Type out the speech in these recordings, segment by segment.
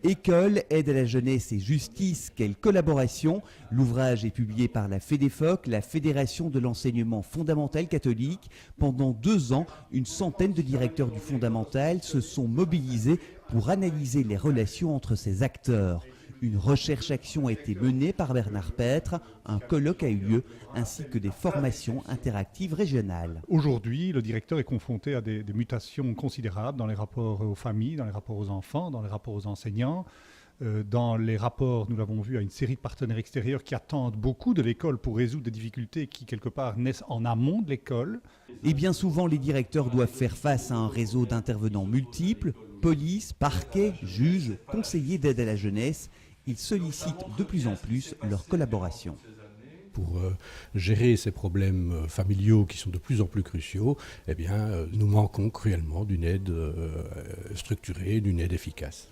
École, aide à la jeunesse et justice, quelle collaboration! L'ouvrage est publié par la FEDEFOC, la Fédération de l'enseignement fondamental catholique. Pendant 2 ans, une centaine de directeurs du fondamental se sont mobilisés pour analyser les relations entre ces acteurs. Une recherche-action a été menée par Bernard Petre, un colloque a eu lieu, ainsi que des formations interactives régionales. Aujourd'hui, le directeur est confronté à des mutations considérables dans les rapports aux familles, dans les rapports aux enfants, dans les rapports aux enseignants, dans les rapports, nous l'avons vu, à une série de partenaires extérieurs qui attendent beaucoup de l'école pour résoudre des difficultés qui, quelque part, naissent en amont de l'école. Et bien souvent, les directeurs doivent faire face à un réseau d'intervenants multiples, police, parquet, juges, conseillers d'aide à la jeunesse. Ils sollicitent de plus en plus leur collaboration. Pour gérer ces problèmes familiaux qui sont de plus en plus cruciaux, eh bien, nous manquons cruellement d'une aide structurée, d'une aide efficace.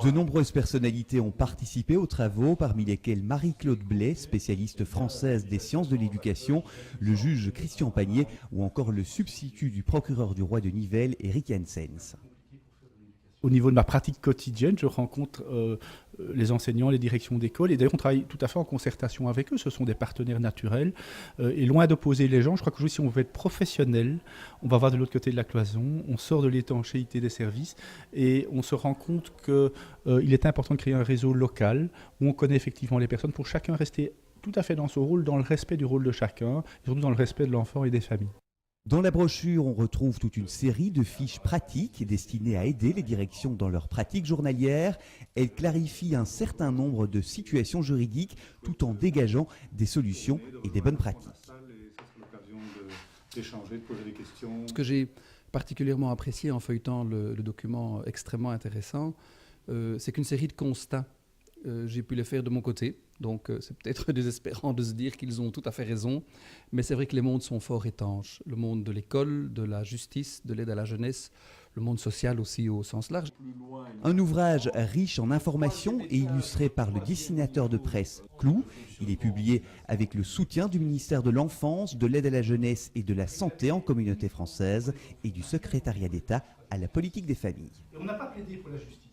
De nombreuses personnalités ont participé aux travaux, parmi lesquelles Marie-Claude Blais, spécialiste française des sciences de l'éducation, le juge Christian Pagnier ou encore le substitut du procureur du roi de Nivelles, Eric Hansens. Au niveau de ma pratique quotidienne, je rencontre les enseignants, les directions d'école, et d'ailleurs on travaille tout à fait en concertation avec eux, ce sont des partenaires naturels, et loin d'opposer les gens, je crois que si on veut être professionnel, on va voir de l'autre côté de la cloison, on sort de l'étanchéité des services, et on se rend compte qu'il est important de créer un réseau local, où on connaît effectivement les personnes, pour chacun rester tout à fait dans son rôle, dans le respect du rôle de chacun, et surtout dans le respect de l'enfant et des familles. Dans la brochure, on retrouve toute une série de fiches pratiques destinées à aider les directions dans leurs pratiques journalières. Elle clarifie un certain nombre de situations juridiques tout en dégageant des solutions et des bonnes pratiques. Ce que j'ai particulièrement apprécié en feuilletant le document extrêmement intéressant, c'est qu'une série de constats, j'ai pu les faire de mon côté. Donc c'est peut-être désespérant de se dire qu'ils ont tout à fait raison, mais c'est vrai que les mondes sont fort étanches. Le monde de l'école, de la justice, de l'aide à la jeunesse, le monde social aussi au sens large. Un ouvrage riche en informations et illustré par le dessinateur de presse Clou. Il est publié avec le soutien du ministère de l'Enfance, de l'aide à la jeunesse et de la santé en communauté française et du secrétariat d'État à la politique des familles. On n'a pas plaidé pour la justice.